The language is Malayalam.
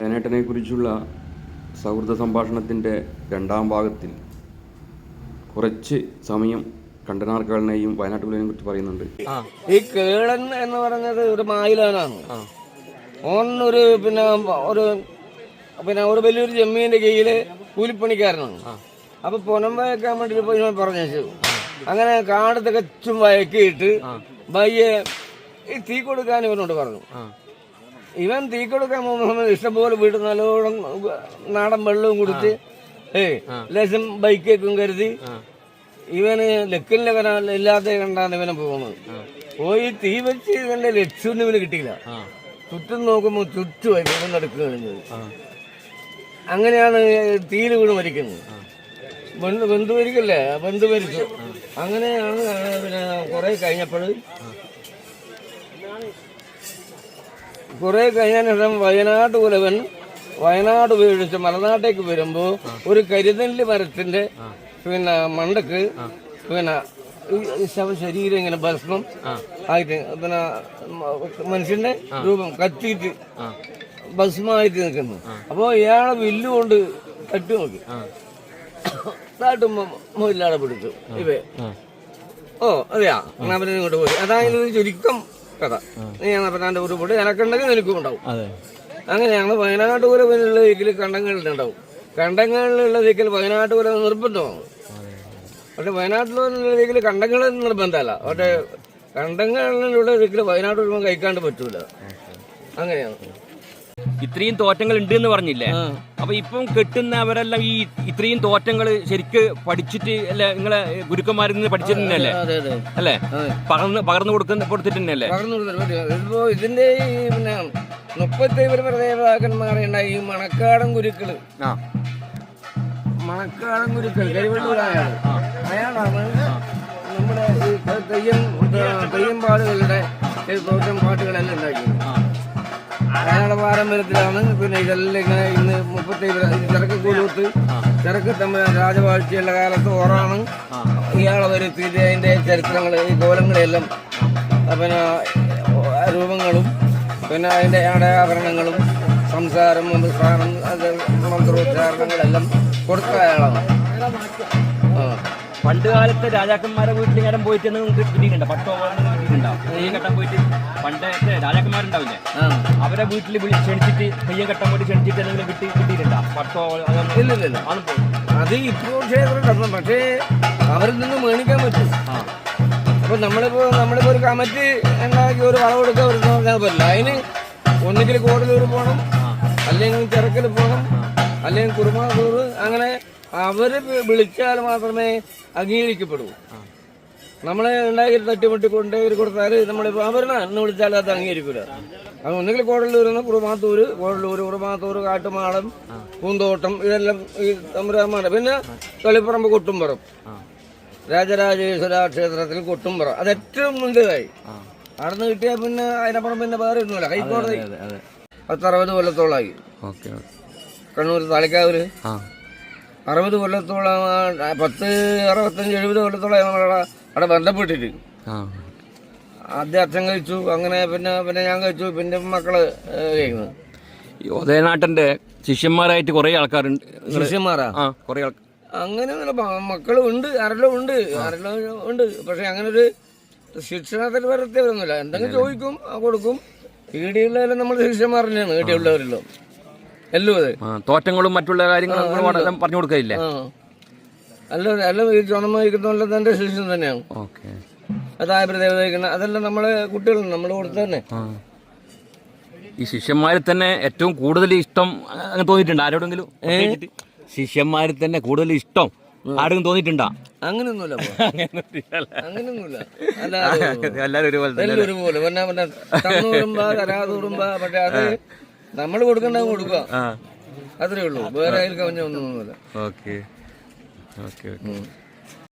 വയനാട്ടിനെ കുറിച്ചുള്ള സൗഹൃദ സംഭാഷണത്തിൻ്റെ രണ്ടാം ഭാഗത്തിൽ കുറച്ച് സമയം കണ്ടനാർ കേളനെയും വയനാട്ടുകളെയും കുറിച്ച് പറയുന്നുണ്ട്. ഈ കേളൻ എന്ന് പറഞ്ഞത് ഒരു മായിലാനാണ്. ഓനൊരു ഒരു വലിയൊരു ജമ്മീന്റെ കീഴില് കൂലിപ്പണിക്കാരനാണ്. അപ്പൊ പൊനം വയക്കാൻ വേണ്ടി പോയി പറഞ്ഞു. അങ്ങനെ കാട് തികച്ചും വയക്കിയിട്ട് ബയ്യെ ഈ തീ കൊടുക്കാൻ ഇവനോട് പറഞ്ഞു. ഇവൻ തീ കൊടുക്കാൻ പോകുമ്പോൾ ഇഷ്ടംപോലെ വീട്ടിൽ നല്ലോണം നാടൻ വെള്ളവും കുടിച്ച് ലേശം ബൈക്കേക്കും കരുതി ഇവന് ലക്കിന്റെ ഇല്ലാത്ത കണ്ടാണ് ഇവനെ പോകുന്നത്. പോയി തീ വെച്ച് ഇവന്റെ ലക്ഷ്യം ഇവന് കിട്ടിയില്ല. ചുറ്റും നോക്കുമ്പോൾ ചുറ്റുമായി ഇവൻ നടക്കുക കഴിഞ്ഞത്. അങ്ങനെയാണ് തീയിൽ വീണ് മരിക്കുന്നത്. ബന്ധു മരിക്കല്ലേ, ബന്ധു മരിച്ചു. അങ്ങനെയാണ് പിന്നെ കുറെ കഴിഞ്ഞപ്പോൾ ശേഷം വയനാട് ഉപയോഗിച്ച് മലനാട്ടേക്ക് വരുമ്പോ ഒരു കരിനെല്ലി മരത്തിന്റെ മണ്ടക്ക് ശരീരം ഇങ്ങനെ ഭസ്മം ആയിട്ട് മനുഷ്യന്റെ രൂപം കത്തിയിട്ട് ഭസ്മമായിട്ട് നിൽക്കുന്നു. അപ്പോ ഇയാളെ വില്ലുകൊണ്ട് തട്ടി നോക്കി താട്ടുമ്പോ ഇല്ലാതെ പിടിച്ചു ഇവ. അതെയാ അവനെ ഇങ്ങോട്ട് പോയി. അതായത് ചുരുക്കം കഥ. ഞാൻ പറഞ്ഞാന്റെ ഒരു പൊടി എനക്കുണ്ടെങ്കിൽ നിനക്കും ഉണ്ടാവും. അങ്ങനെയാണ് വയനാട് പൂരത്തിനുള്ള ദിക്കിൽ കണ്ടങ്ങളിലുണ്ടാവും. കണ്ടങ്ങളിലുള്ള ദിക്കിൽ വയനാട് പൂരം നിർബന്ധമാണ്. പക്ഷെ വയനാട്ടിലുള്ള ദിക്കിൽ കണ്ടങ്ങൾ നിർബന്ധമല്ല. പക്ഷെ കണ്ടങ്ങളിലുള്ള ദിക്കിൽ വയനാട് പൂരം കഴിക്കാണ്ട് പറ്റൂല. അങ്ങനെയാണ്. ഇത്രയും തോറ്റങ്ങൾ ഉണ്ട് എന്ന് പറഞ്ഞില്ലേ? അപ്പൊ ഇപ്പം കെട്ടുന്നവരെല്ലാം ഈ ഇത്രയും തോറ്റങ്ങൾ ശരിക്ക് പഠിച്ചിട്ട് അല്ലെ, നിങ്ങളെ ഗുരുക്കന്മാരിൽ നിന്ന് പഠിച്ചിട്ടുണ്ടല്ലേ അല്ലെ? പകർന്നു കൊടുത്തിട്ടുണ്ടല്ലേ? ഇപ്പോ ഇതിന്റെ പിന്നെ 37 പ്രദേവതാക്കന്മാരുണ്ടായി. ഈ മണക്കാടൻ ഗുരുക്കള്, മണക്കാടൻ ഗുരുക്കൾ കരിവള്ളൂരായാണ്. അയാളാണ് നമ്മുടെ തെയ്യം പാടുകളുടെ തോറ്റം പാട്ടുകളെല്ലാം ഉണ്ടാക്കിയത്. അയാളുടെ പാരമ്പര്യത്തിലാണ് പിന്നെ ഇതെല്ലാം ഇങ്ങനെ ഇന്ന് 37 ചെറുക്ക് കൂലൂത്ത് ചെറുക്ക് തമ്മിൽ രാജവാഴ്ചയുള്ള കാലത്ത് ഓറാണ് ഇയാളെ വരുത്തിയിട്ട് അതിന്റെ ചരിത്രങ്ങൾ, ഈ കോലങ്ങളെല്ലാം പിന്നെ രൂപങ്ങളും പിന്നെ അതിന്റെ ആഭരണങ്ങളും സംസാരം മന്ത്രോച്ചാരണങ്ങളെല്ലാം കൊടുത്ത അയാളാണ്. പണ്ട് കാലത്ത് രാജാക്കന്മാരെ വീട്ടിലെങ്ങാനും പോയിട്ട് കിട്ടിയിട്ടുണ്ടോ? പട്ടോ തെയ്യം കെട്ടാൻ പോയിട്ട് പണ്ടത്തെ രാജാക്കന്മാരുണ്ടാവില്ലേ, അവരെ വീട്ടിൽ ക്ഷണിച്ചിട്ട് തെയ്യം കെട്ടാൻ പോയിട്ട് ക്ഷണിച്ചിട്ട് എന്തെങ്കിലും കിട്ടിയിട്ടുണ്ടോ? പട്ടോ ഇല്ല. അത് ഇപ്പോൾ ക്ഷേത്രം, പക്ഷേ അവരിൽ നിന്ന് മേടിക്കാൻ പറ്റും. അപ്പൊ നമ്മളിപ്പോ ഒരു കമ്മിറ്റി ഉണ്ടാക്കി ഒരു വളവ് കൊടുക്കാൻ പറഞ്ഞാൽ പറ്റില്ല. അതിന് ഒന്നുകിൽ കോടലൂർ പോകണം, അല്ലെങ്കിൽ ചെറുക്കൽ പോകണം, അല്ലെങ്കിൽ കുറുമാതൂർ. അങ്ങനെ അവര് വിളിച്ചാൽ മാത്രമേ അംഗീകരിക്കപ്പെടൂ. നമ്മളെ ഉണ്ടാക്കി തട്ടിമുട്ടി കൊണ്ടേരി കൊടുത്താൽ നമ്മളിപ്പോ അവരെ എന്ന് വിളിച്ചാൽ അത് അംഗീകരിക്കൂല. അത് ഒന്നുകിൽ കോടല്ലൂരിന്ന് കുറുമാത്തൂർ, കാട്ടുമാളം, പൂന്തോട്ടം, ഇതെല്ലാം ഈ തമ്പുരാന്മാരുടെ. പിന്നെ കളിപ്പറമ്പ് കൊട്ടുംപുറം, രാജരാജേശ്വര ക്ഷേത്രത്തിൽ കൊട്ടുംപുറം, അത് ഏറ്റവും മുൻകൈ. അവിടെ നിന്ന് കിട്ടിയാൽ പിന്നെ അതിനപ്പുറം പിന്നെ വേറെ ഒന്നുമില്ല. ഹൈക്കോടതി 10-60 കൊല്ലത്തോളമായി. കണ്ണൂർ താളിക്കാവില് 60 കൊല്ലത്തോളം, 10-65-70 കൊല്ലത്തോളം അവിടെ ബന്ധപ്പെട്ടിട്ട് ആദ്യം അച്ഛൻ കഴിച്ചു. അങ്ങനെ പിന്നെ ഞാൻ കഴിച്ചു. പിന്നെ മക്കള് കഴിക്കുന്നത്. ഉദയനാട്ടന്റെ ശിഷ്യന്മാരായിട്ട് കുറെ ആൾക്കാരുണ്ട്. ശിഷ്യന്മാരാ കുറെ ആൾക്കാർ. അങ്ങനെ മക്കളും ഉണ്ട്, ആരെല്ലാം ഉണ്ട്. പക്ഷെ അങ്ങനെ ഒരു ശിക്ഷണത്തിൽ വരത്തിയൊന്നുമില്ല. എന്തെങ്കിലും ചോദിക്കും, കൊടുക്കും. ഈടിയുള്ളതെല്ലാം നമ്മുടെ ശിഷ്യന്മാർ തന്നെയാണ്. ഈടിയുള്ളവരെല്ലാം എല്ലാം അതെ. തോറ്റങ്ങളും മറ്റുള്ള കാര്യങ്ങളും പറഞ്ഞു കൊടുക്കില്ലേ? അല്ല ഈ ചുണമ വഹിക്കുന്നതെല്ലാം എന്റെ ശിഷ്യൻ തന്നെയാണ്. അതായ ദേവതയ്ക്കുന്ന അതെല്ലാം നമ്മളെ കുട്ടികളുണ്ട്, നമ്മൾ കൊടുത്തു തന്നെ. ഈ ശിഷ്യന്മാരിൽ തന്നെ ഏറ്റവും കൂടുതൽ ഇഷ്ടം അങ്ങനെ തോന്നിയിട്ടുണ്ട് ആരോടെങ്കിലും? ശിഷ്യന്മാരിൽ തന്നെ കൂടുതൽ ഇഷ്ടം ആരും തോന്നിയിട്ടുണ്ടോ? അങ്ങനെയൊന്നുമില്ല. എല്ലാവരും ഒരുപോലെ തരാതൂടുമ്പോ. പക്ഷെ അത് നമ്മൾ കൊടുക്കണ്ട കൊടുക്കുക, അത്രേ ഉള്ളൂ. വേറെ അതിൽ കവിഞ്ഞ ഒന്നുമില്ല. ഓക്കെ.